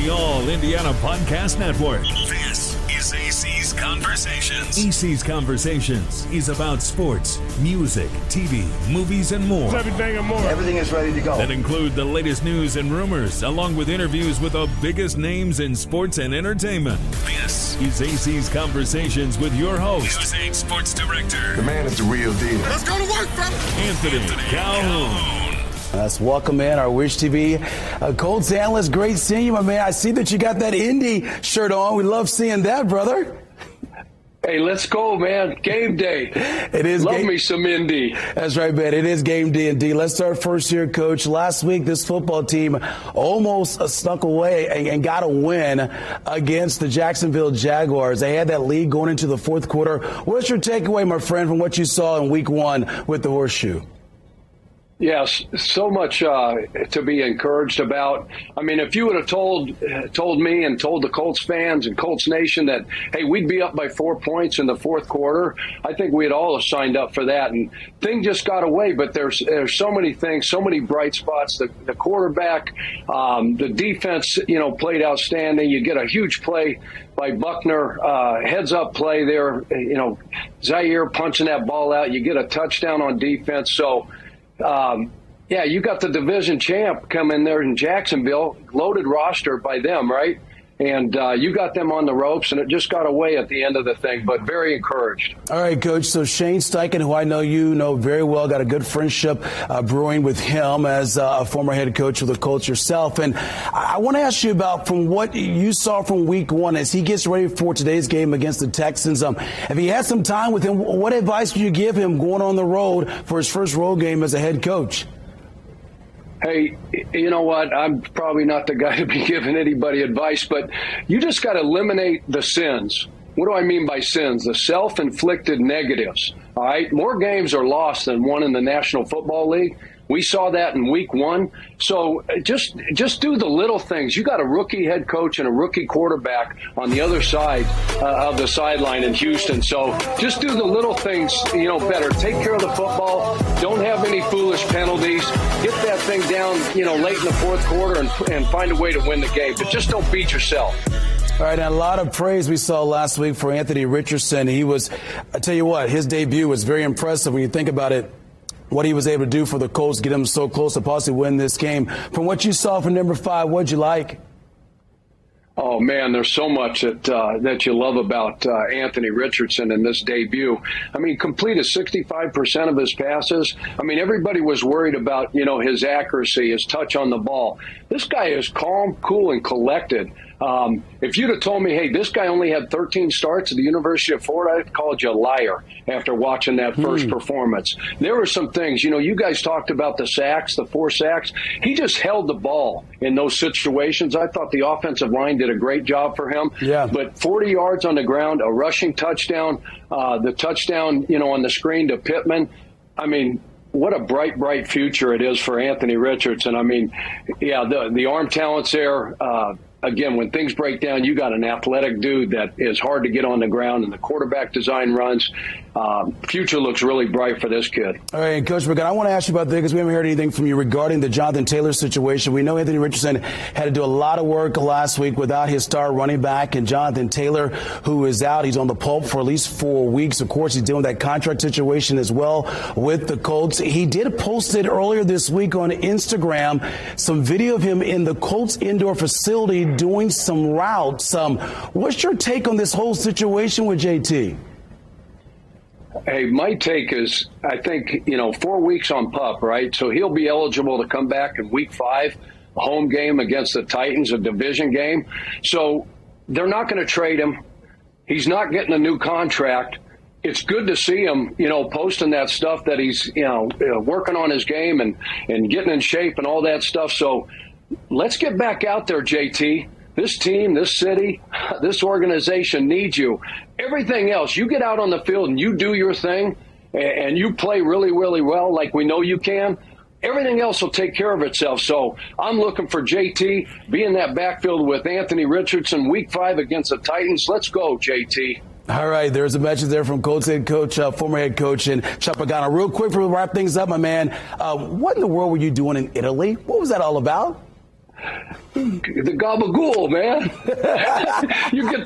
the All Indiana Podcast Network. This is AC's Conversations. AC's Conversations is about sports, music, TV, movies, and more. Everything and more. Everything is ready to go. That include the latest news and rumors, along with interviews with the biggest names in sports and entertainment. This is AC's Conversations with your host, News 8 Sports Director. The man is the real deal. Let's go to work, fellas. Anthony Calhoun. Let's welcome in our Wish TV Colts analyst. Great seeing you, my man. I see that you got that Indy shirt on. We love seeing that, brother. Hey, let's go, man. Game day. It is. Love me some Indy. That's right, man. It is game day indeed. Let's start first here, Coach. Last week, this football team almost snuck away and got a win against the Jacksonville Jaguars. They had that lead going into the fourth quarter. What's your takeaway, my friend, from what you saw in week one with the horseshoe? Yes, so much to be encouraged about. I mean, if you would have told me and told the Colts fans and Colts Nation that, hey, we'd be up by 4 points in the fourth quarter, I think we'd all have signed up for that. And thing just got away, but there's so many things, so many bright spots. The quarterback, the defense, played outstanding. You get a huge play by Buckner, heads-up play there. Zaire punching that ball out. You get a touchdown on defense. So, you got the division champ come in there in Jacksonville, loaded roster by them, right? And you got them on the ropes, and it just got away at the end of the thing, but very encouraged. All right, Coach. So Shane Steichen, who I know you know very well, got a good friendship brewing with him as a former head coach of the Colts yourself. And I want to ask you about from what you saw from week one as he gets ready for today's game against the Texans. If he had some time with him, what advice would you give him going on the road for his first road game as a head coach? Hey, you know what? I'm probably not the guy to be giving anybody advice, but you just got to eliminate the sins. What do I mean by sins? The self-inflicted negatives. All right. More games are lost than won in the National Football League. We saw that in week one. So just do the little things. You got a rookie head coach and a rookie quarterback on the other side of the sideline in Houston. So just do the little things, better. Take care of the football. Don't have any foolish penalties. Get that thing down, late in the fourth quarter and find a way to win the game. But just don't beat yourself. All right, and a lot of praise we saw last week for Anthony Richardson. I tell you what, his debut was very impressive when you think about it. What he was able to do for the Colts, get them so close to possibly win this game. From what you saw from number 5, what'd you like? Oh, man, there's so much that you love about Anthony Richardson in this debut. I mean, completed 65% of his passes. I mean, everybody was worried about, his accuracy, his touch on the ball. This guy is calm, cool, and collected. If you'd have told me, hey, this guy only had 13 starts at the University of Florida, I'd called you a liar after watching that first performance. There were some things, you guys talked about the sacks, the 4 sacks. He just held the ball in those situations. I thought the offensive line did a great job for him. Yeah. But 40 yards on the ground, a rushing touchdown, the touchdown, on the screen to Pittman. I mean, what a bright future it is for Anthony Richardson. I mean, yeah, the arm talent's there. Again, when things break down, you got an athletic dude that is hard to get on the ground, and the quarterback design runs. Future looks really bright for this kid. All right, Coach Pagano, I want to ask you about this because we haven't heard anything from you regarding the Jonathan Taylor situation. We know Anthony Richardson had to do a lot of work last week without his star running back, and Jonathan Taylor, who is out, he's on the pulp for at least 4 weeks. Of course, he's dealing with that contract situation as well with the Colts. He did post it earlier this week on Instagram, some video of him in the Colts indoor facility doing some routes. What's your take on this whole situation with JT? Hey, my take is, I think, 4 weeks on PUP, right? So he'll be eligible to come back in week 5, a home game against the Titans, a division game. So they're not going to trade him. He's not getting a new contract. It's good to see him, posting that stuff that he's, working on his game and getting in shape and all that stuff. So let's get back out there, JT. This team, this city, this organization needs you. Everything else, you get out on the field and you do your thing and you play really, really well like we know you can. Everything else will take care of itself. So I'm looking for JT, be in that backfield with Anthony Richardson, week 5 against the Titans. Let's go, JT. All right, there's a message there from Colts head coach, former head coach, and Pagano. Real quick, before we wrap things up, my man, what in the world were you doing in Italy? What was that all about? The gabagool, man. You get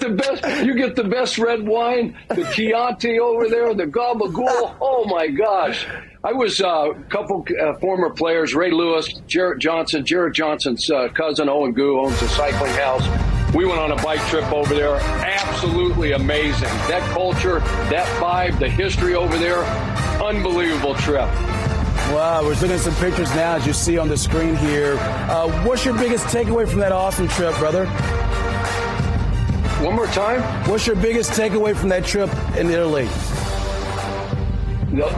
the best red wine, the Chianti over there, the gabagool. Oh my gosh. I was a couple former players, Ray Lewis, Jarrett Johnson. Jarrett Johnson's cousin, Owen Gu, owns a cycling house. We went on a bike trip over there. Absolutely amazing. That culture, that vibe, the history over there, unbelievable trip. Wow, we're looking at some pictures now, as you see on the screen here. What's your biggest takeaway from that awesome trip, brother? One more time? What's your biggest takeaway from that trip in Italy?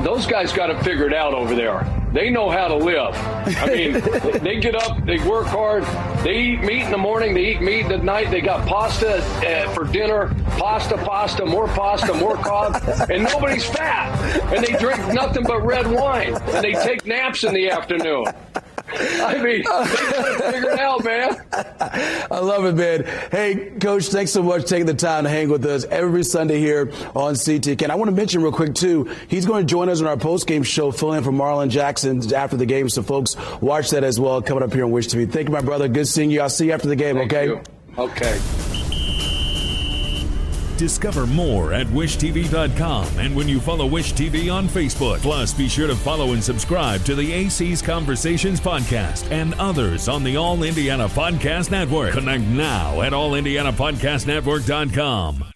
Those guys got it figured out over there. They know how to live. I mean, they get up, they work hard, they eat meat in the morning, they eat meat at night, they got pasta for dinner, pasta, more carbs, and nobody's fat. And they drink nothing but red wine, and they take naps in the afternoon. I mean, they got it figured out, man. I love it, man. Hey, Coach, thanks so much for taking the time to hang with us every Sunday here on CTK. And I want to mention real quick, too, he's going to join us on our post-game show, filling in for Marlon Jackson after the game. So, folks, watch that as well coming up here on Wish TV. Thank you, my brother. Good seeing you. I'll see you after the game, Thank okay? you. Okay. Discover more at wishtv.com and when you follow Wish TV on Facebook. Plus, be sure to follow and subscribe to the AC's Conversations podcast and others on the All Indiana Podcast Network. Connect now at allindianapodcastnetwork.com.